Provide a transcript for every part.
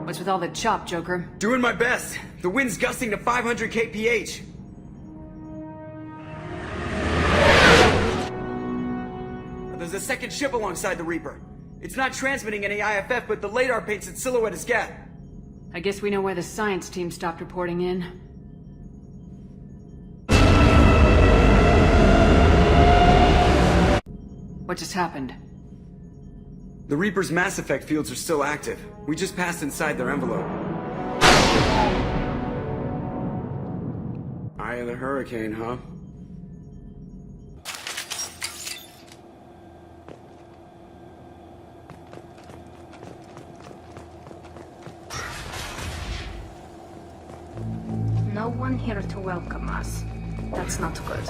What's with all the chop, Joker? Doing my best. The wind's gusting to 500 kph. There's a second ship alongside the Reaper. It's not transmitting any IFF, but the radar paints its silhouette as Geth. I guess we know where the science team stopped reporting in. What just happened? The Reaper's mass effect fields are still active. We just passed inside their envelope. Eye of the hurricane, huh? No one here to welcome us. That's not good.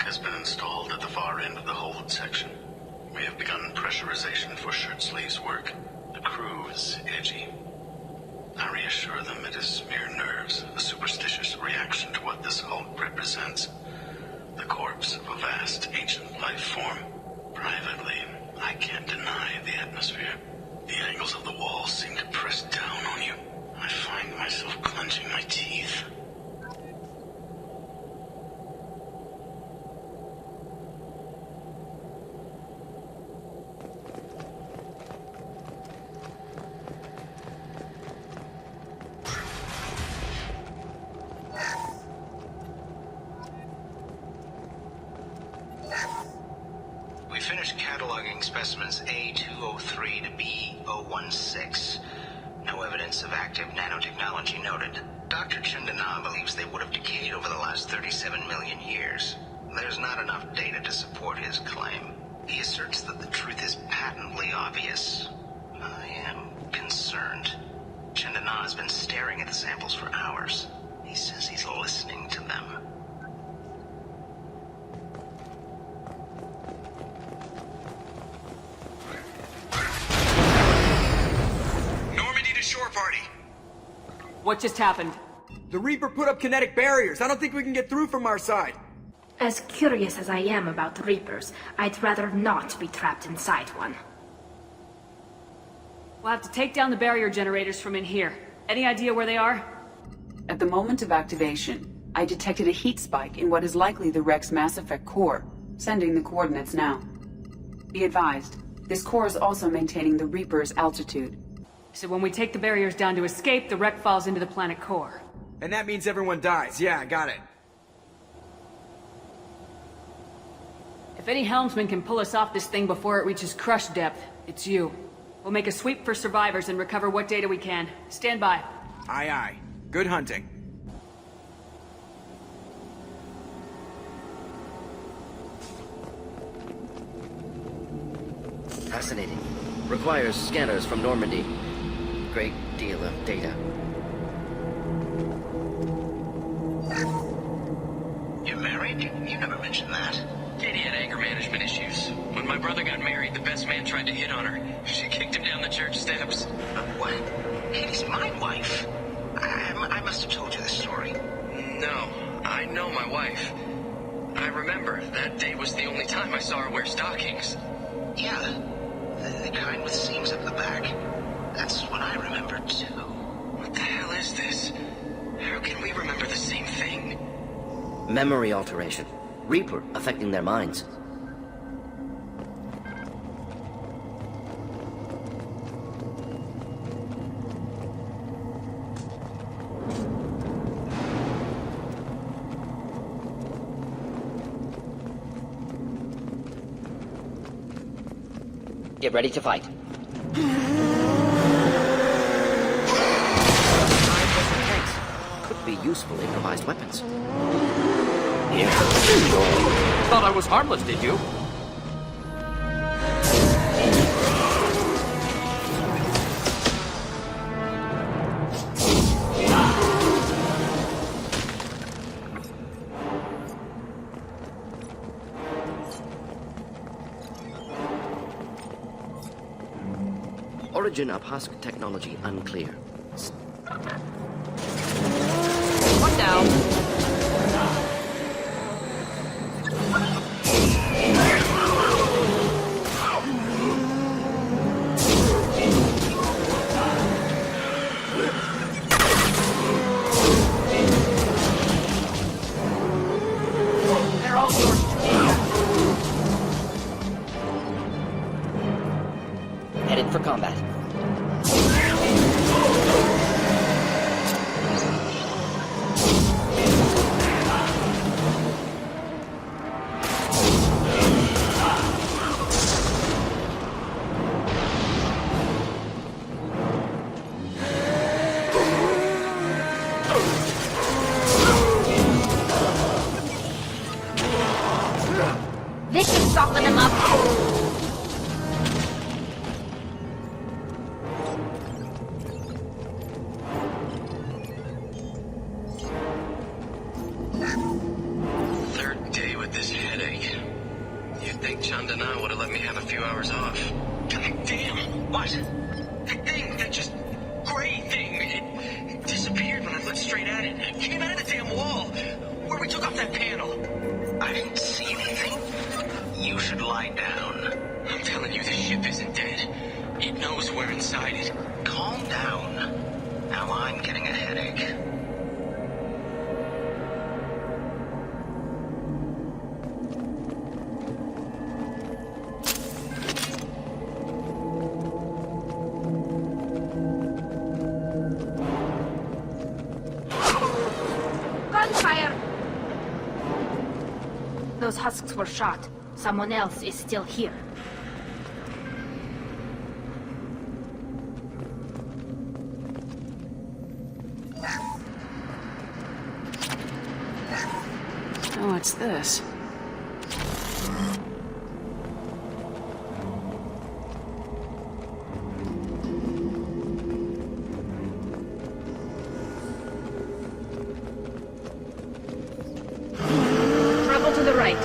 Has been installed at the far end of the hold section. We have begun pressurization for shirt sleeves work. The crew is edgy. I reassure them it is mere nerves, a superstitious reaction to what this hulk represents. The corpse of a vast, ancient life form. Privately, I can't deny the atmosphere. The angles of the walls seem to press down on you. I find myself clenching my teeth. We finished cataloging specimens A203 to B016. No evidence of active nanotechnology noted. Dr. Chandana believes they would have decayed over the last 37 million years. There's not enough data to support his claim. He asserts that the truth is patently obvious. I am concerned. Chandana has been staring at the samples for hours. He says he's listening to them. Normandy to shore party. What just happened? The Reaper put up kinetic barriers. I don't think we can get through from our side. As curious as I am about Reapers, I'd rather not be trapped inside one. We'll have to take down the barrier generators from in here. Any idea where they are? At the moment of activation, I detected a heat spike in what is likely the Rex Mass Effect core, sending the coordinates now. Be advised, this core is also maintaining the Reaper's altitude. So when we take the barriers down to escape, the wreck falls into the planet core. And that means everyone dies. Yeah, I got it. If any helmsman can pull us off this thing before it reaches crush depth, it's you. We'll make a sweep for survivors and recover what data we can. Stand by. Aye, aye. Good hunting. Fascinating. Requires scanners from Normandy. Great deal of data. You're married? You never mentioned that. Katie had anger management issues. When my brother got married, the best man tried to hit on her. She kicked him down the church steps. What? Katie's my wife. I must have told you this story. No, I know my wife. I remember that day was the only time I saw her wear stockings. Yeah, the kind with seams up the back. That's what I remember, too. What the hell is this? How can we remember the same thing? Memory alteration. Reaper affecting their minds. Get ready to fight. Could be useful improvised weapons. Thought I was harmless, did you? Origin of husk technology unclear. One down. They're all yours. Headed for combat. This should soften them up. Third day with this headache. You'd think Chandana would have let me have a few hours off. God damn! What? That thing, that just gray thing, it disappeared when I looked straight at it. It came out of the damn wall, where we took off that panel. I didn't see anything. You should lie down. I'm telling you, the ship isn't dead. It knows we're inside it. Calm down. Now I'm getting a headache. Gunfire! Those husks were shot. Someone else is still here. What's this? Trouble to the right.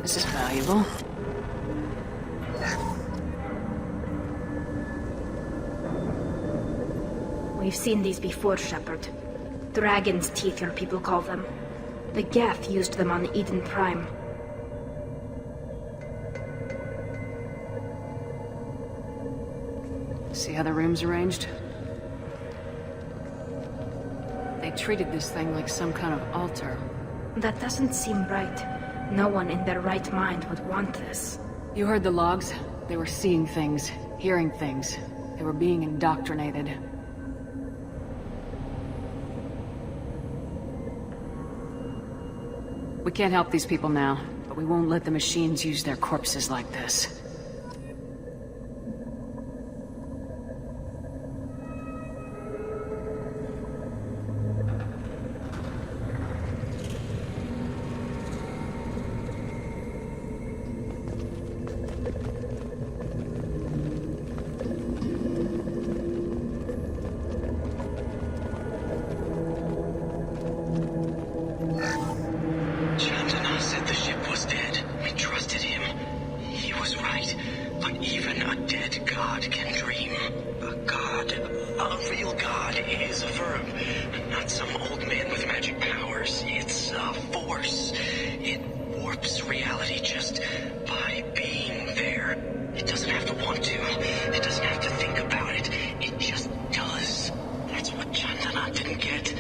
This is valuable. We've seen these before, Shepard. Dragon's teeth, your people call them. The Geth used them on Eden Prime. See how the room's arranged? They treated this thing like some kind of altar. That doesn't seem right. No one in their right mind would want this. You heard the logs? They were seeing things, hearing things. They were being indoctrinated. We can't help these people now, but we won't let the machines use their corpses like this. Chandana said the ship was dead. We trusted him. He was right. But even a dead god can dream. A god, a real god, is a verb. Not some old man with magic powers. It's a force. It warps reality just by being there. It doesn't have to want to. It doesn't have to think about it. It just does. That's what Chandana didn't get.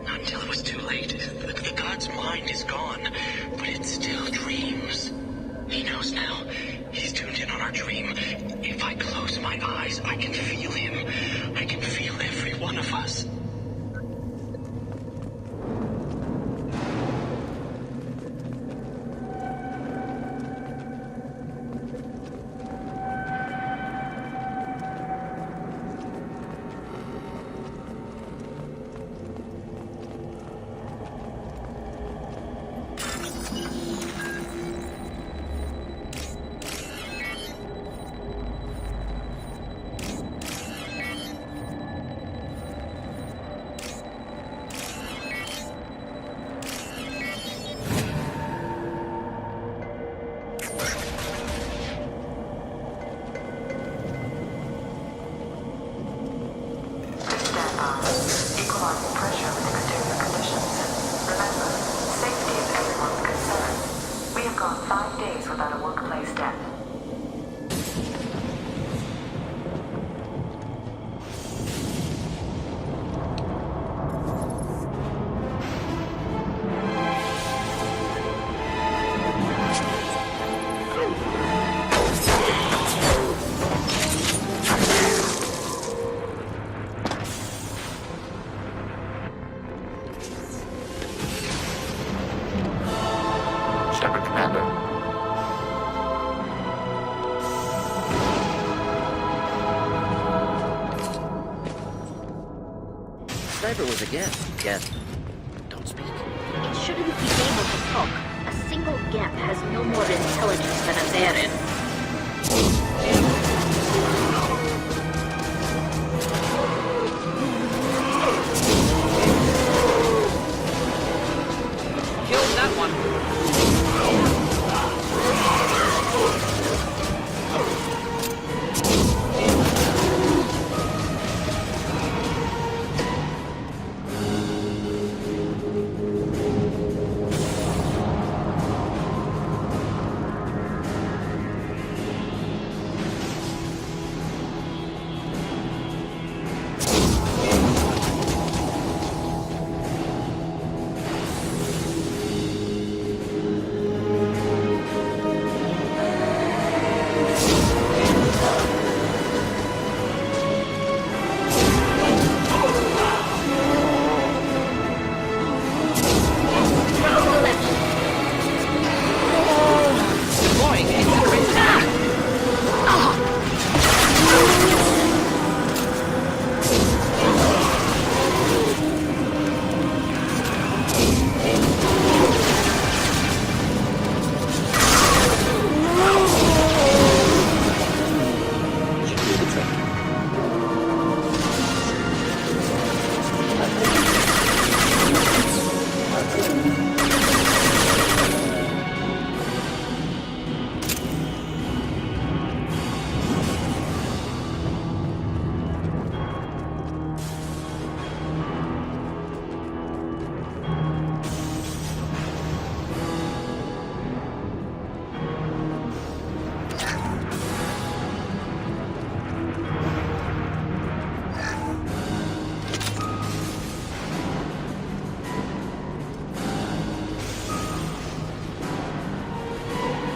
Not until it was too late. The god's mind is gone, but it still dreams. He knows now. He's tuned in on our dream. If I close my eyes, I can feel him. I can feel every one of us. Equalizing pressure with exterior conditions. Remember, safety is everyone's concern. We have gone 5 days without a workplace death. Shepard, Commander. survivor was a Geth. Geth, don't speak. It shouldn't be able to talk. A single Geth has no more intelligence than a Baron. Killed that one. Deploying incineration. Should do the trick.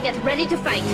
Get ready to fight.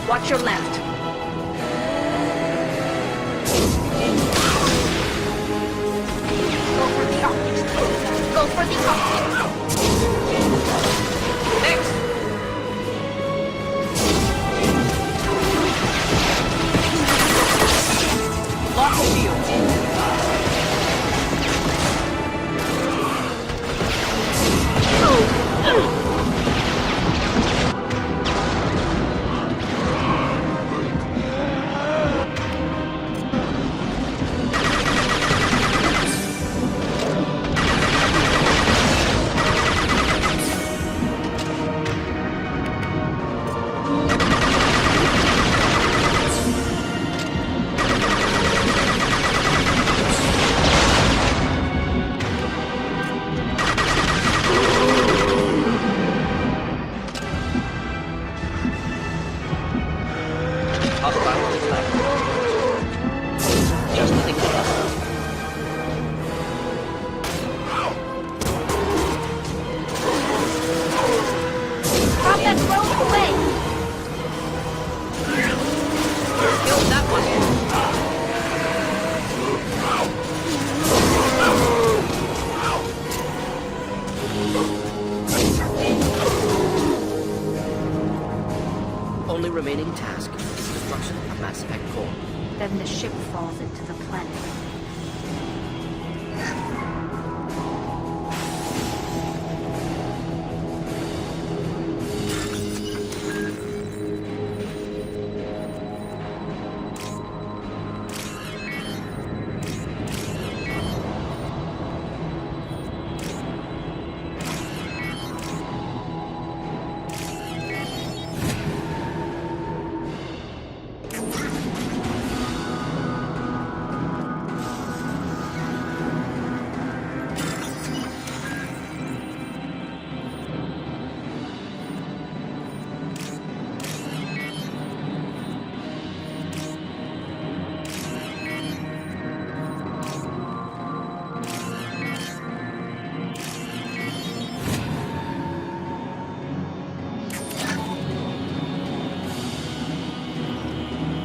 Watch your left. Go for the optics. Go for the optics. Next! Lock the shield. Hostile attack. Just nothing else. Drop that rope away. Killed that one. Only remaining task is destruction of Mass Effect core. Then the ship falls into the planet.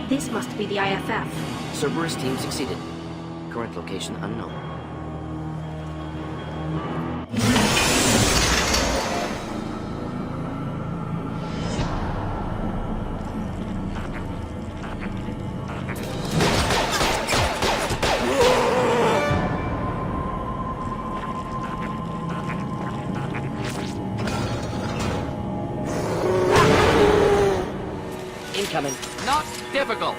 This must be the IFF. Cerberus team succeeded. Current location unknown. Incoming. Not difficult.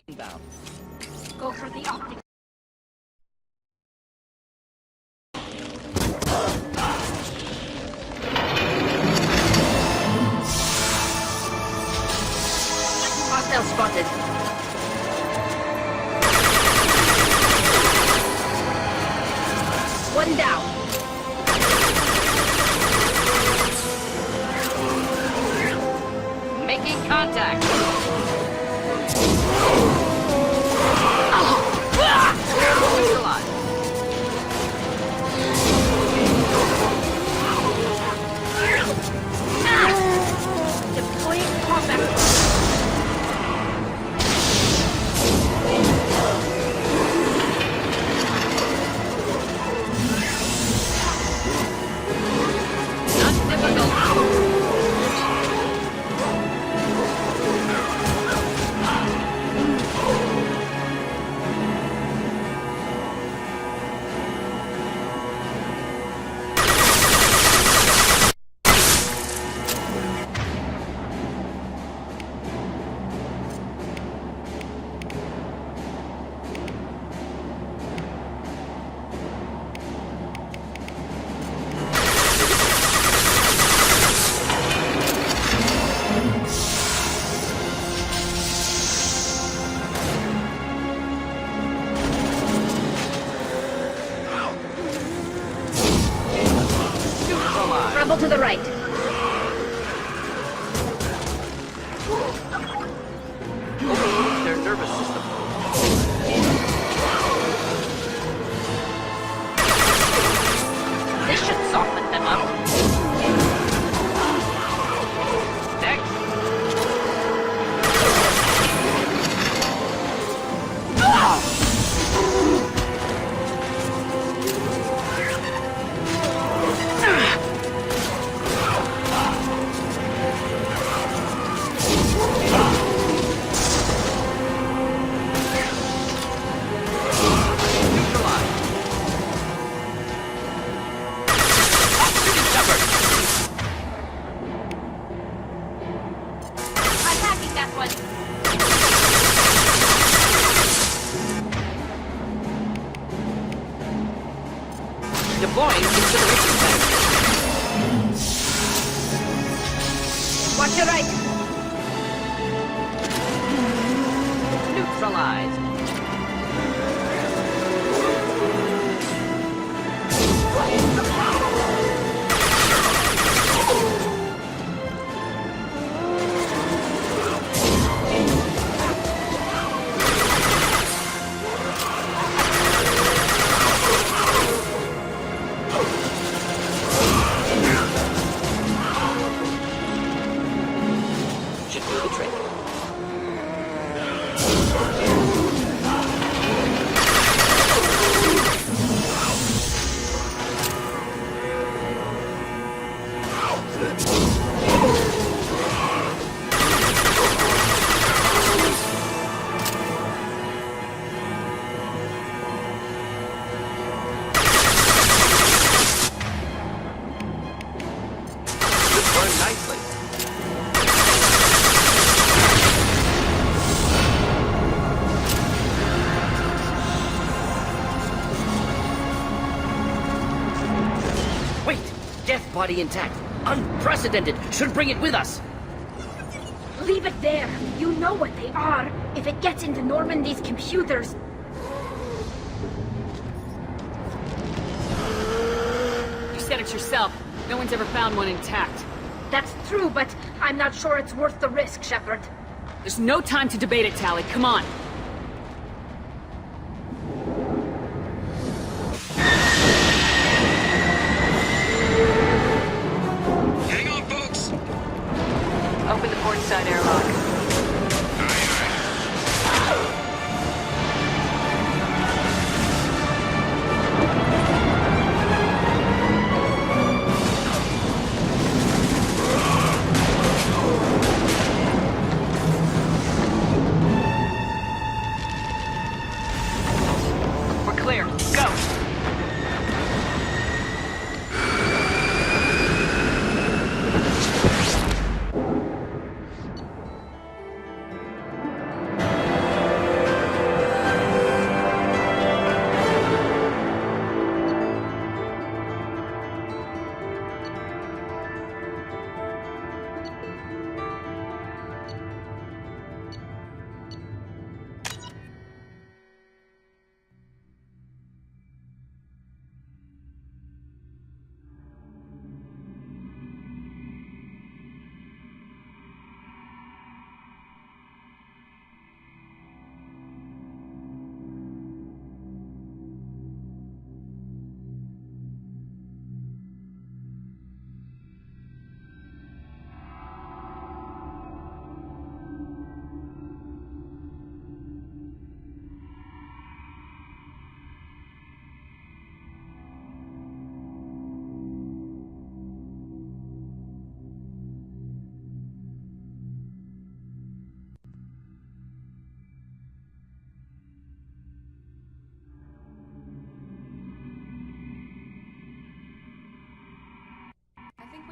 Inbound. Go for the optic. Hostile spotted. One down. Making contact. Neutralized. Deploying combat. Not difficult. Rebel to the right. Overload their nervous system. This should soften them up. Next. Neutralized. Attacking that one. Deploying incineration tank. Watch your right. Neutralized. Should do the trick. This burned nicely. Wait! Death body intact. Unprecedented. Should bring it with us. Leave it there. You know what they are. If it gets into Normandy's computers. You said it yourself. No one's ever found one intact. That's true, but I'm not sure it's worth the risk, Shepard. There's no time to debate it, Tally. Come on. Hang on, folks. Open the port side airlock.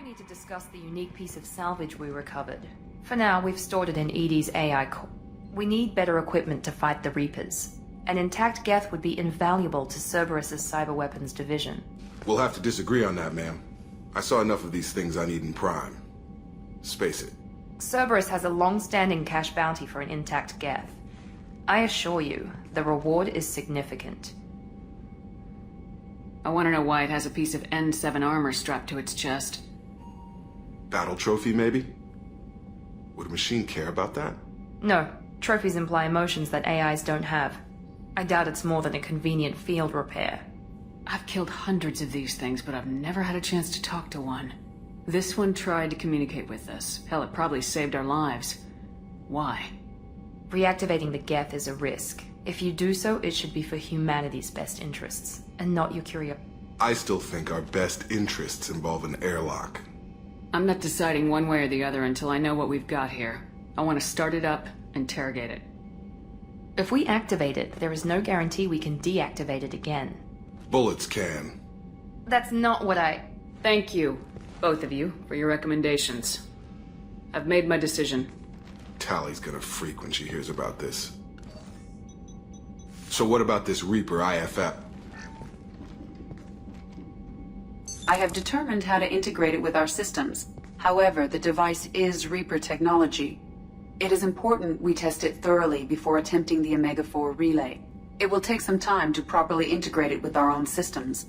we need to discuss the unique piece of salvage we recovered. For now, we've stored it in Edie's AI core. We need better equipment to fight the Reapers. An intact Geth would be invaluable to Cerberus's cyber weapons division. We'll have to disagree on that, ma'am. I saw enough of these things on Eden Prime. Space it. Cerberus has a long-standing cash bounty for an intact Geth. I assure you, the reward is significant. I want to know why it has a piece of N7 armor strapped to its chest. Battle trophy, maybe? Would a machine care about that? No, trophies imply emotions that AIs don't have. I doubt it's more than a convenient field repair. I've killed hundreds of these things, but I've never had a chance to talk to one. This one tried to communicate with us. Hell, it probably saved our lives. Why? Reactivating the Geth is a risk. If you do so, it should be for humanity's best interests, and not your curiosity. I still think our best interests involve an airlock. I'm not deciding one way or the other until I know what we've got here. I want to start it up, interrogate it. If we activate it, there is no guarantee we can deactivate it again. Bullets can. That's not what I... Thank you, both of you, for your recommendations. I've made my decision. Tally's gonna freak when she hears about this. So what about this Reaper IFF? I have determined how to integrate it with our systems. However, the device is Reaper technology. It is important we test it thoroughly before attempting the Omega-4 relay. It will take some time to properly integrate it with our own systems.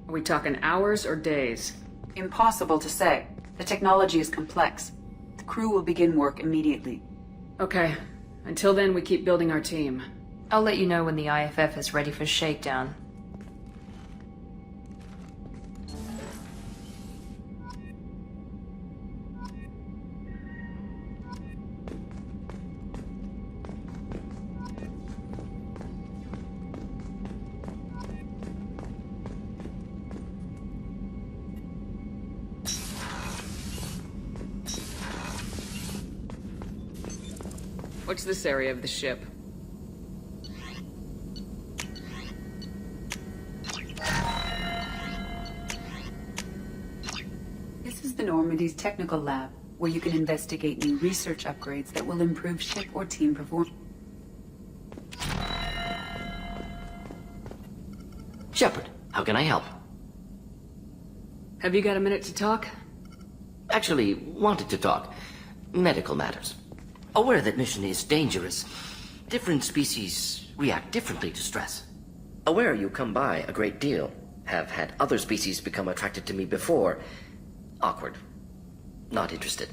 Are we talking hours or days? Impossible to say. The technology is complex. The crew will begin work immediately. Okay. Until then, we keep building our team. I'll let you know when the IFF is ready for shakedown. What's this area of the ship? This is the Normandy's technical lab, where you can investigate new research upgrades that will improve ship or team performance. Shepard, how can I help? Have you got a minute to talk? Actually, wanted to talk. Medical matters. Aware that mission is dangerous. Different species react differently to stress. Aware you come by a great deal. Have had other species become attracted to me before. Awkward. Not interested.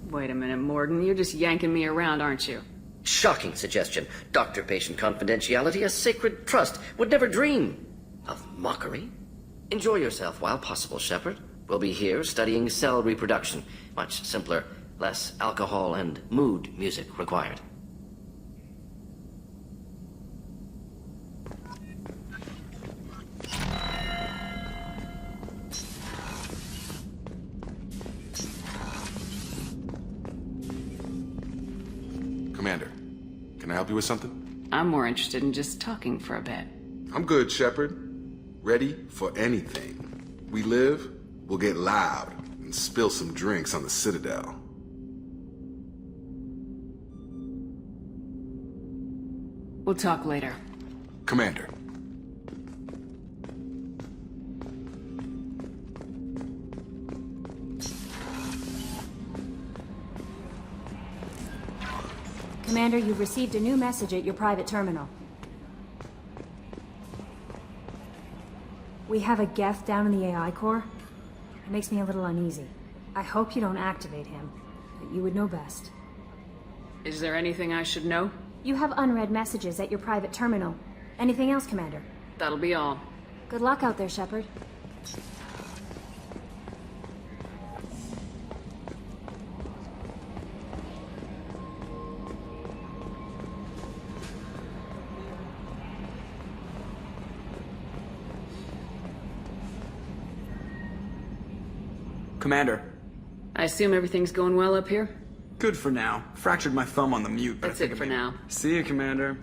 Wait a minute, Morgan. You're just yanking me around, aren't you? Shocking suggestion. Doctor-patient confidentiality, a sacred trust. Would never dream of mockery. Enjoy yourself while possible, Shepard. We'll be here studying cell reproduction. Much simpler, less alcohol and mood music required. Commander, can I help you with something? I'm more interested in just talking for a bit. I'm good, Shepard. Ready for anything. We live, we'll get loud, and spill some drinks on the Citadel. We'll talk later. Commander. Commander, you've received a new message at your private terminal. We have a Geth down in the AI core. It makes me a little uneasy. I hope you don't activate him, but you would know best. Is there anything I should know? You have unread messages at your private terminal. Anything else, Commander? That'll be all. Good luck out there, Shepard. Commander. I assume everything's going well up here? Good for now. Fractured my thumb on the mute, but That's it for now. See you, Commander.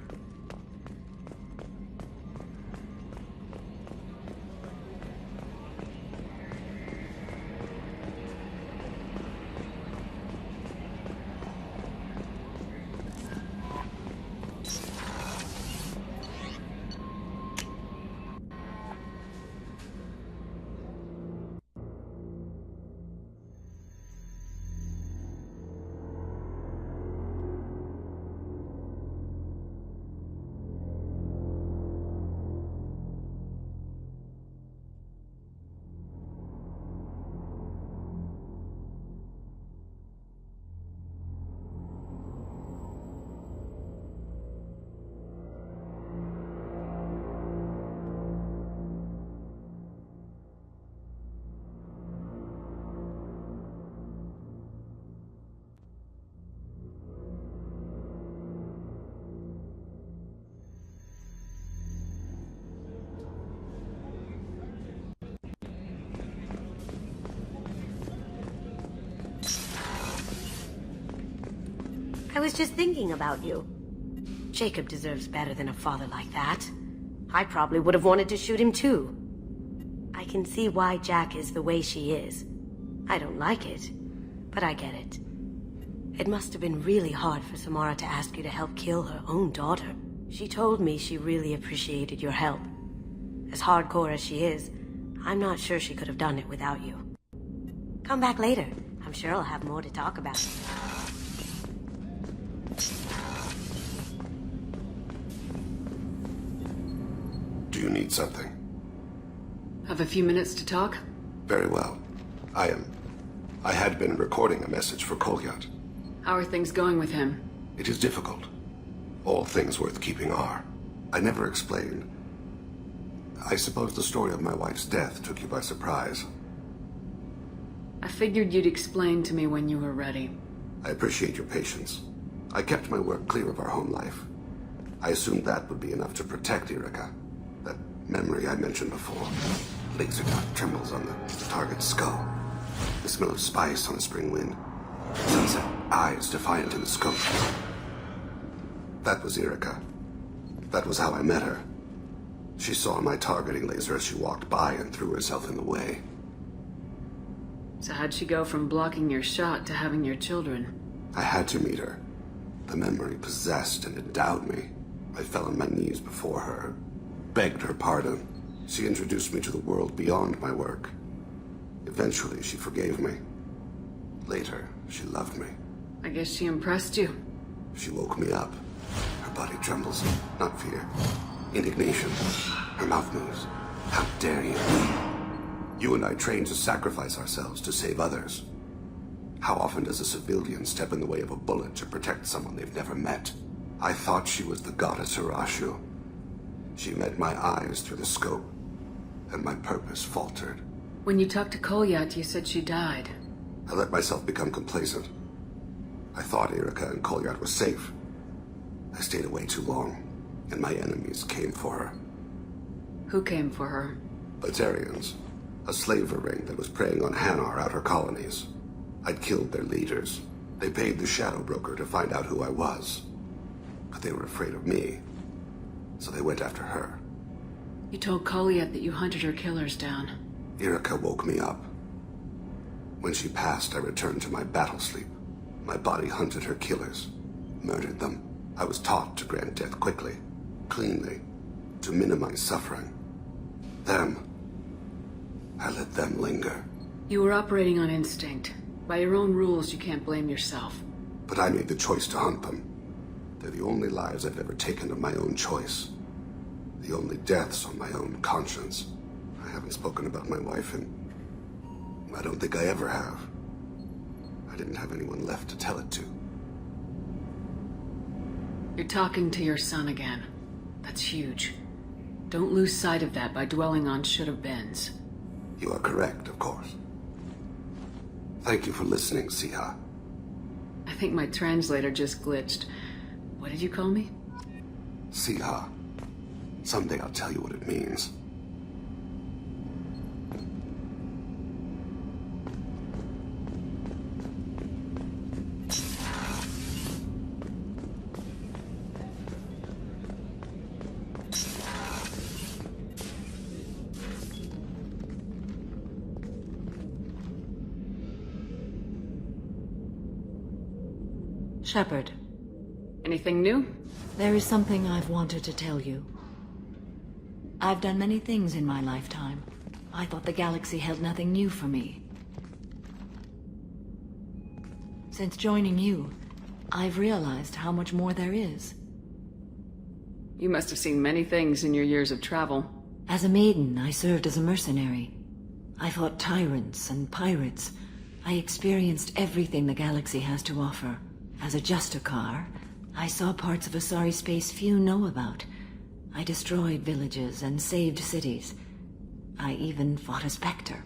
I was just thinking about you. Jacob deserves better than a father like that. I probably would have wanted to shoot him too. I can see why Jack is the way she is. I don't like it, but I get it. It must have been really hard for Samara to ask you to help kill her own daughter. She told me she really appreciated your help. As hardcore as she is, I'm not sure she could have done it without you. Come back later. I'm sure I'll have more to talk about. Do you need something? Have a few minutes to talk? Very well. I had been recording a message for Kolyat. How are things going with him? It is difficult. All things worth keeping are. I never explained. I suppose the story of my wife's death took you by surprise. I figured you'd explain to me when you were ready. I appreciate your patience. I kept my work clear of our home life. I assumed that would be enough to protect Erica. That memory I mentioned before. Laser dot trembles on the target's skull. The smell of spice on a spring wind. Sunset eyes defiant in the scope. That was Erica. That was how I met her. She saw my targeting laser as she walked by and threw herself in the way. So how'd she go from blocking your shot to having your children? I had to meet her. The memory possessed and endowed me. I fell on my knees before her, begged her pardon. She introduced me to the world beyond my work. Eventually, she forgave me. Later, she loved me. I guess she impressed you. She woke me up. Her body trembles, not fear. Indignation. Her mouth moves. How dare you? You and I trained to sacrifice ourselves to save others. How often does a civilian step in the way of a bullet to protect someone they've never met? I thought she was the goddess Hirashu. She met my eyes through the scope, and my purpose faltered. When you talked to Kolyat, you said she died. I let myself become complacent. I thought Erica and Kolyat were safe. I stayed away too long, and my enemies came for her. Who came for her? Batarians. A slaver ring that was preying on Hanar outer colonies. I'd killed their leaders. They paid the Shadow Broker to find out who I was. But they were afraid of me, so they went after her. You told Kolyat that you hunted her killers down. Erica woke me up. When she passed, I returned to my battle sleep. My body hunted her killers, murdered them. I was taught to grant death quickly, cleanly, to minimize suffering. I let them linger. You were operating on instinct. By your own rules, you can't blame yourself. But I made the choice to hunt them. They're the only lives I've ever taken of my own choice. The only deaths on my own conscience. I haven't spoken about my wife, and I don't think I ever have. I didn't have anyone left to tell it to. You're talking to your son again. That's huge. Don't lose sight of that by dwelling on should-have-beens. You are correct, of course. Thank you for listening, Siha. I think my translator just glitched. What did you call me? Siha. Someday I'll tell you what it means. Shepard. Anything new? There is something I've wanted to tell you. I've done many things in my lifetime. I thought the galaxy held nothing new for me. Since joining you, I've realized how much more there is. You must have seen many things in your years of travel. As a maiden, I served as a mercenary. I fought tyrants and pirates. I experienced everything the galaxy has to offer. As a Justicar, I saw parts of Asari space few know about. I destroyed villages and saved cities. I even fought a Spectre.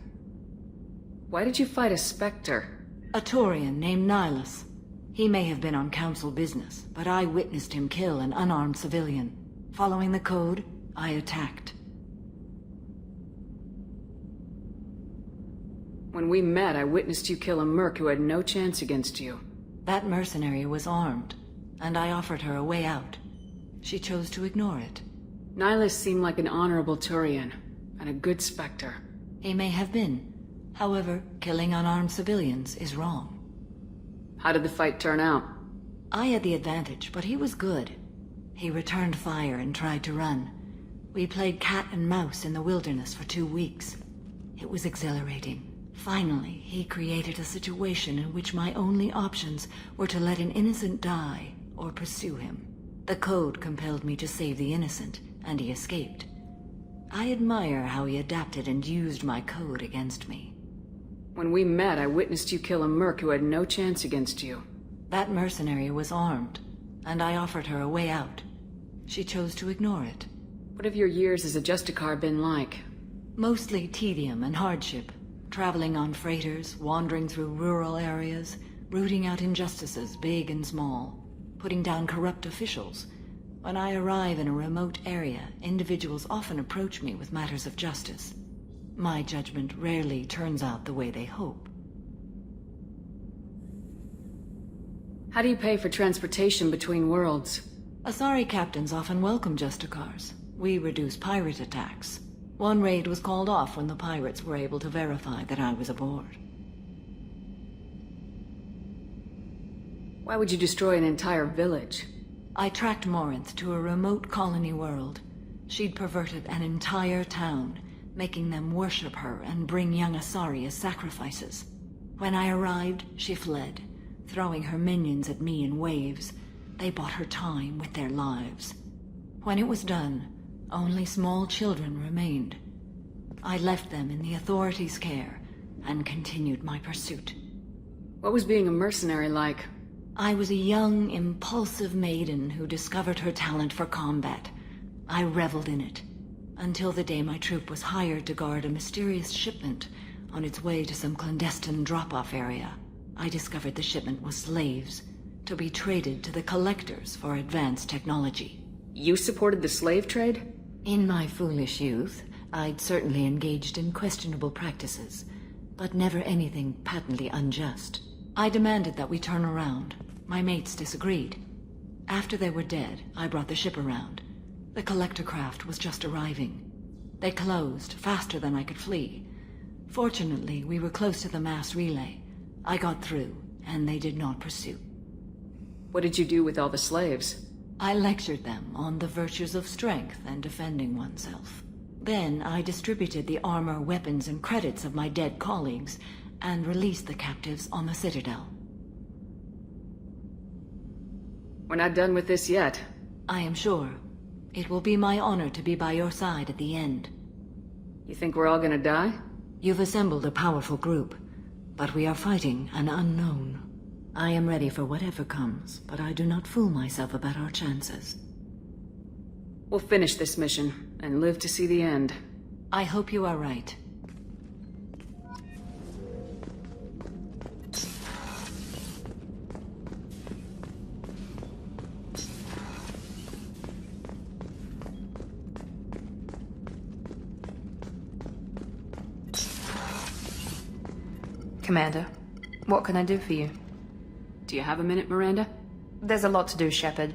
Why did you fight a Spectre? A Taurian named Nihilus. He may have been on council business, but I witnessed him kill an unarmed civilian. Following the code, I attacked. When we met, I witnessed you kill a merc who had no chance against you. That mercenary was armed, and I offered her a way out. She chose to ignore it. Nihilus seemed like an honorable Turian, and a good Spectre. He may have been. However, killing unarmed civilians is wrong. How did the fight turn out? I had the advantage, but he was good. He returned fire and tried to run. We played cat and mouse in the wilderness for 2 weeks. It was exhilarating. Finally, he created a situation in which my only options were to let an innocent die or pursue him. The code compelled me to save the innocent, and he escaped. I admire how he adapted and used my code against me. When we met, I witnessed you kill a merc who had no chance against you. That mercenary was armed, and I offered her a way out. She chose to ignore it. What have your years as a Justicar been like? Mostly tedium and hardship. Traveling on freighters, wandering through rural areas, rooting out injustices, big and small, putting down corrupt officials. When I arrive in a remote area, individuals often approach me with matters of justice. My judgment rarely turns out the way they hope. How do you pay for transportation between worlds? Asari captains often welcome Justicars. We reduce pirate attacks. One raid was called off when the pirates were able to verify that I was aboard. Why would you destroy an entire village? I tracked Morinth to a remote colony world. She'd perverted an entire town, making them worship her and bring young Asari as sacrifices. When I arrived, she fled, throwing her minions at me in waves. They bought her time with their lives. When it was done, only small children remained. I left them in the authorities' care and continued my pursuit. What was being a mercenary like? I was a young, impulsive maiden who discovered her talent for combat. I reveled in it, until the day my troop was hired to guard a mysterious shipment on its way to some clandestine drop-off area. I discovered the shipment was slaves, to be traded to the collectors for advanced technology. You supported the slave trade? In my foolish youth, I'd certainly engaged in questionable practices, but never anything patently unjust. I demanded that we turn around. My mates disagreed. After they were dead, I brought the ship around. The collector craft was just arriving. They closed faster than I could flee. Fortunately, we were close to the mass relay. I got through, and they did not pursue. What did you do with all the slaves? I lectured them on the virtues of strength and defending oneself. Then I distributed the armor, weapons, and credits of my dead colleagues and released the captives on the Citadel. We're not done with this yet. I am sure. It will be my honor to be by your side at the end. You think we're all gonna die? You've assembled a powerful group, but we are fighting an unknown. I am ready for whatever comes, but I do not fool myself about our chances. We'll finish this mission, and live to see the end. I hope you are right. Commander, what can I do for you? Do you have a minute, Miranda? There's a lot to do, Shepard.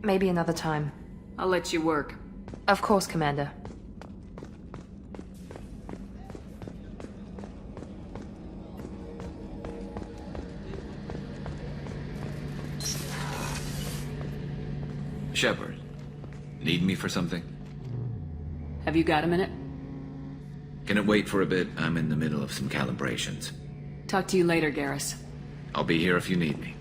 Maybe another time. I'll let you work. Of course, Commander. Shepard, need me for something? Have you got a minute? Can it wait for a bit? I'm in the middle of some calibrations. Talk to you later, Garrus. I'll be here if you need me.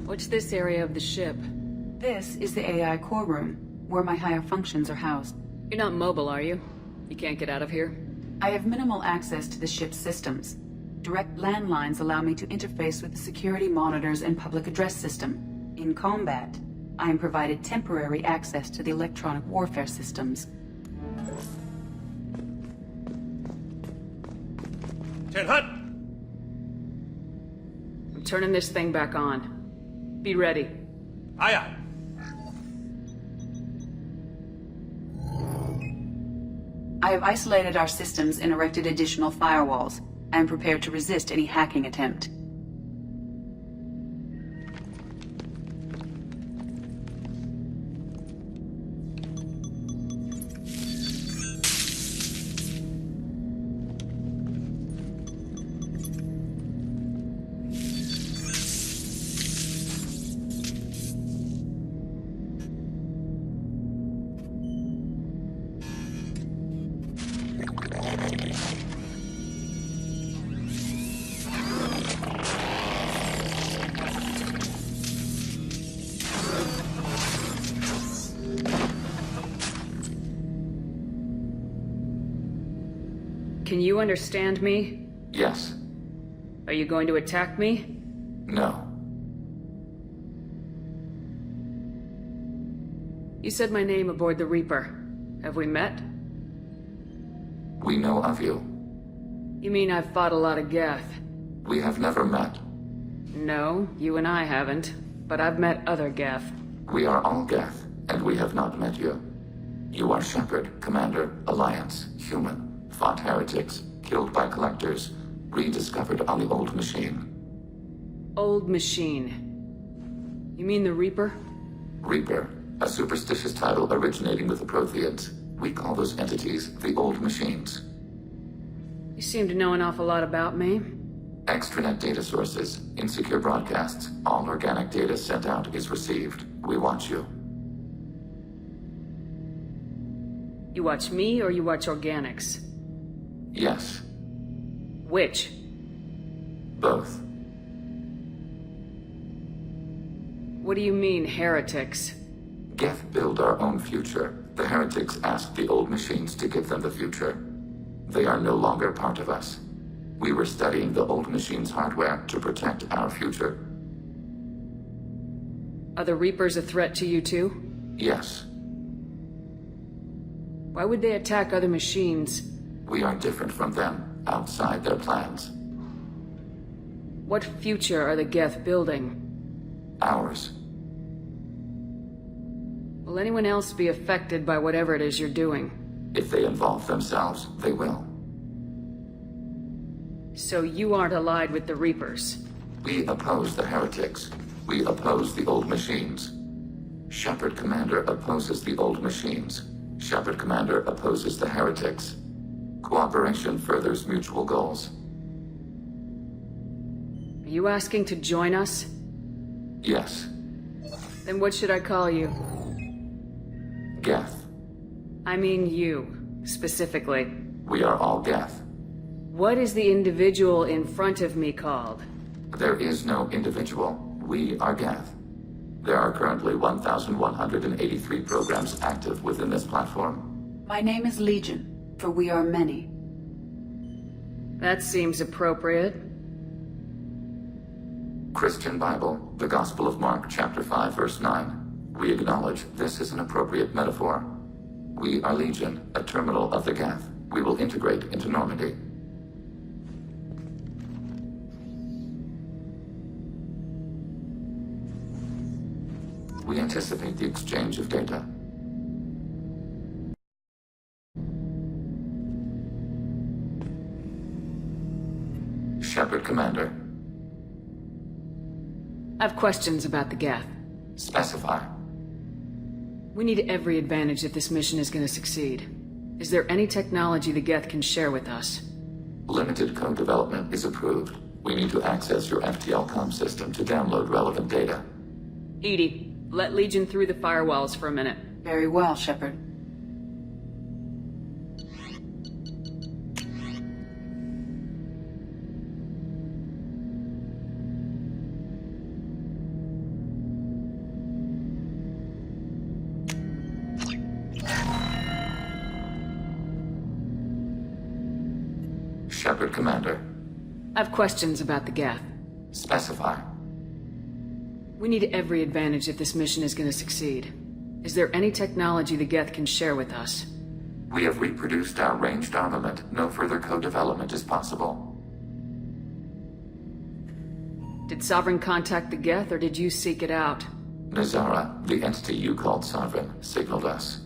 What's this area of the ship? This is the AI core room, where my higher functions are housed. You're not mobile, are you? You can't get out of here? I have minimal access to the ship's systems. Direct landlines allow me to interface with the security monitors and public address system. In combat, I am provided temporary access to the electronic warfare systems. Hut! I'm turning this thing back on. Be ready. Aye, aye. I have isolated our systems and erected additional firewalls. I am prepared to resist any hacking attempt. Can you understand me? Yes. Are you going to attack me? No. You said my name aboard the Reaper. Have we met? We know of you. You mean I've fought a lot of Geth? We have never met. No, you and I haven't. But I've met other Geth. We are all Geth, and we have not met you. You are Shepard, Commander, Alliance, human. Fought heretics, killed by collectors, rediscovered on the old machine. Old machine. You mean the Reaper? Reaper, a superstitious title originating with the Protheans. We call those entities the old machines. You seem to know an awful lot about me. Extranet data sources, insecure broadcasts, all organic data sent out is received. We watch you. You watch me or you watch organics? Yes. Which? Both. What do you mean, heretics? Geth build our own future. The heretics asked the old machines to give them the future. They are no longer part of us. We were studying the old machines' hardware to protect our future. Are the Reapers a threat to you too? Yes. Why would they attack other machines? We are different from them, outside their plans. What future are the Geth building? Ours. Will anyone else be affected by whatever it is you're doing? If they involve themselves, they will. So you aren't allied with the Reapers? We oppose the heretics. We oppose the old machines. Shepard Commander opposes the old machines. Shepard Commander opposes the heretics. Cooperation furthers mutual goals. Are you asking to join us? Yes. Then what should I call you? Geth. I mean you, specifically. We are all Geth. What is the individual in front of me called? There is no individual. We are Geth. There are currently 1,183 programs active within this platform. My name is Legion, for we are many. That seems appropriate. Christian Bible, the Gospel of Mark, chapter 5, verse 9. We acknowledge this is an appropriate metaphor. We are Legion, a terminal of the Geth. We will integrate into Normandy. We anticipate the exchange of data. Shepard, Commander. I have questions about the Geth. Specify. We need every advantage if this mission is going to succeed. Is there any technology the Geth can share with us? Limited code development is approved. We need to access your FTL comm system to download relevant data. EDI, let Legion through the firewalls for a minute. Very well, Shepard. Shepard, Commander. I have questions about the Geth. Specify. We need every advantage if this mission is going to succeed. Is there any technology the Geth can share with us? We have reproduced our ranged armament. No further code development is possible. Did Sovereign contact the Geth, or did you seek it out? Nazara, the entity you called Sovereign, signaled us.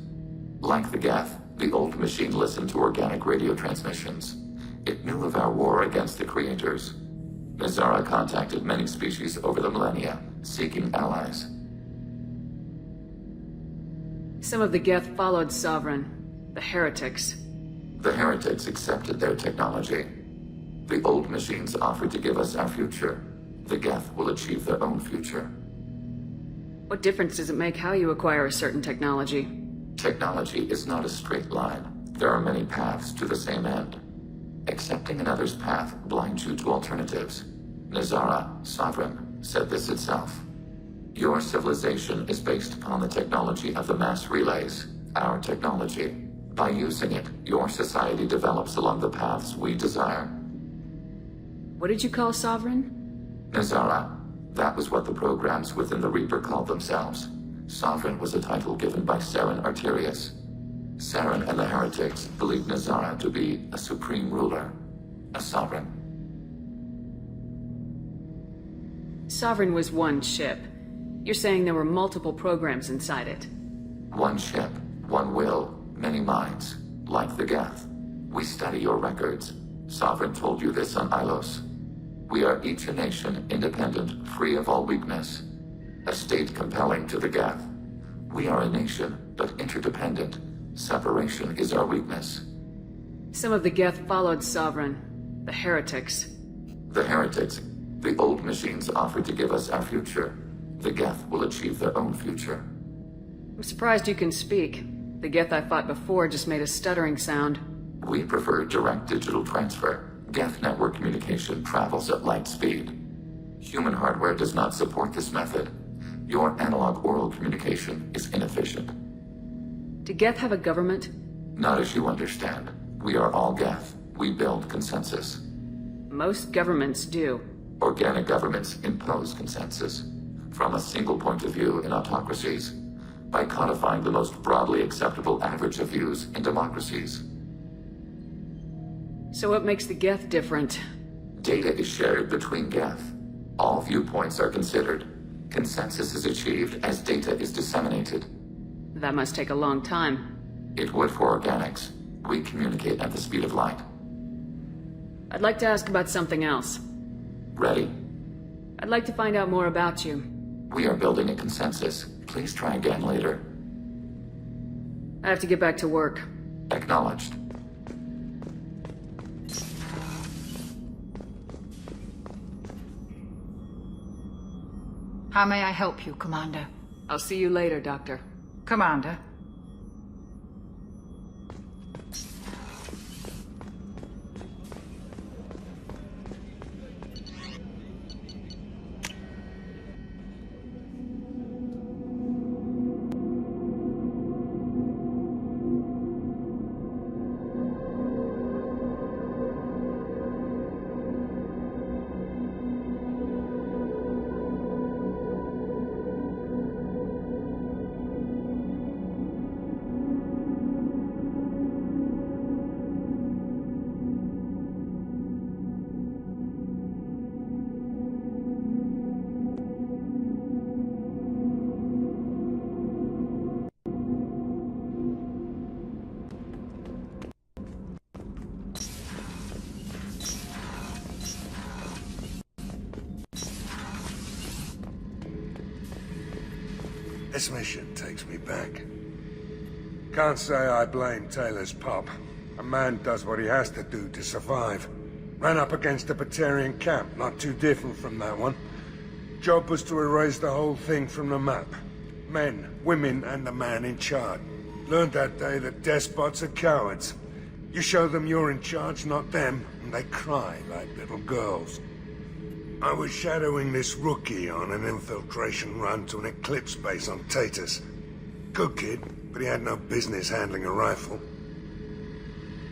Like the Geth, the old machine listened to organic radio transmissions. It knew of our war against the creators. Nazara contacted many species over the millennia, seeking allies. Some of the Geth followed Sovereign, the heretics. The heretics accepted their technology. The old machines offered to give us our future. The Geth will achieve their own future. What difference does it make how you acquire a certain technology? Technology is not a straight line. There are many paths to the same end. Accepting another's path blinds you to alternatives. Nazara, Sovereign, said this itself. Your civilization is based upon the technology of the mass relays, our technology. By using it, your society develops along the paths we desire. What did you call Sovereign? Nazara. That was what the programs within the Reaper called themselves. Sovereign was a title given by Saren Arterius. Saren and the heretics believed Nazara to be a supreme ruler, a sovereign. Sovereign was one ship. You're saying there were multiple programs inside it. One ship, one will, many minds, like the Geth. We study your records. Sovereign told you this on Ilos. We are each a nation, independent, free of all weakness. A state compelling to the Geth. We are a nation, but interdependent. Separation is our weakness. Some of the Geth followed Sovereign, the heretics. The heretics, the old machines offered to give us our future. The Geth will achieve their own future. I'm surprised you can speak. The Geth I fought before just made a stuttering sound. We prefer direct digital transfer. Geth network communication travels at light speed. Human hardware does not support this method. Your analog oral communication is inefficient. Do Geth have a government? Not as you understand. We are all Geth. We build consensus. Most governments do. Organic governments impose consensus. From a single point of view in autocracies. By codifying the most broadly acceptable average of views in democracies. So what makes the Geth different? Data is shared between Geth. All viewpoints are considered. Consensus is achieved as data is disseminated. That must take a long time. It would for organics. We communicate at the speed of light. I'd like to ask about something else. Ready? I'd like to find out more about you. We are building a consensus. Please try again later. I have to get back to work. Acknowledged. How may I help you, Commander? I'll see you later, Doctor. Commander. This mission takes me back. Can't say I blame Taylor's pop. A man does what he has to do to survive. Ran up against a Batarian camp, not too different from that one. Job was to erase the whole thing from the map. Men, women, and the man in charge. Learned that day that despots are cowards. You show them you're in charge, not them, and they cry like little girls. I was shadowing this rookie on an infiltration run to an Eclipse base on Tatus. Good kid, but he had no business handling a rifle.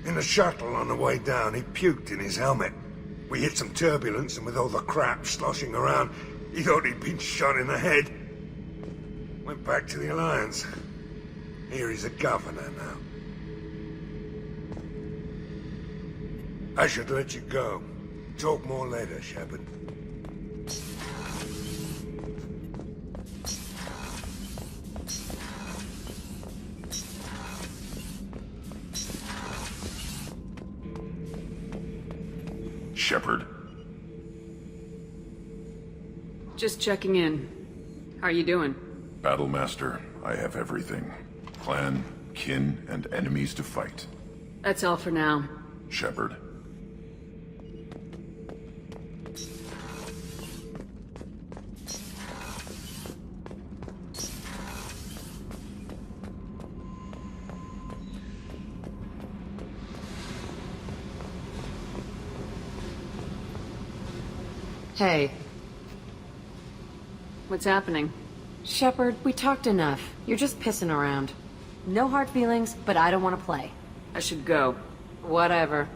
In the shuttle on the way down, he puked in his helmet. We hit some turbulence, and with all the crap sloshing around, he thought he'd been shot in the head. Went back to the Alliance. Here he's a governor now. I should let you go. Talk more later, Shepard. Shepard. Just checking in. How are you doing? Battlemaster, I have everything. Clan, kin, and enemies to fight. That's all for now. Shepard. Hey. What's happening? Shepard, we talked enough. You're just pissing around. No hard feelings, but I don't want to play. I should go. Whatever.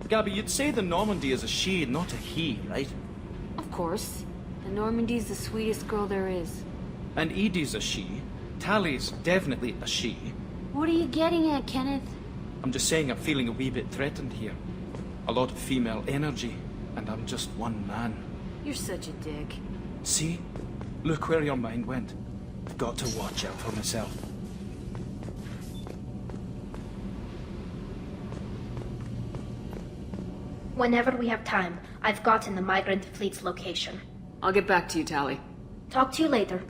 Gabby, you'd say the Normandy is a she, not a he, right? Of course. The Normandy's the sweetest girl there is. And Edie's a she. Tally's definitely a she. What are you getting at, Kenneth? I'm just saying I'm feeling a wee bit threatened here. A lot of female energy, and I'm just one man. You're such a dick. See? Look where your mind went. I've got to watch out for myself. Whenever we have time, I've gotten the migrant fleet's location. I'll get back to you, Tally. Talk to you later.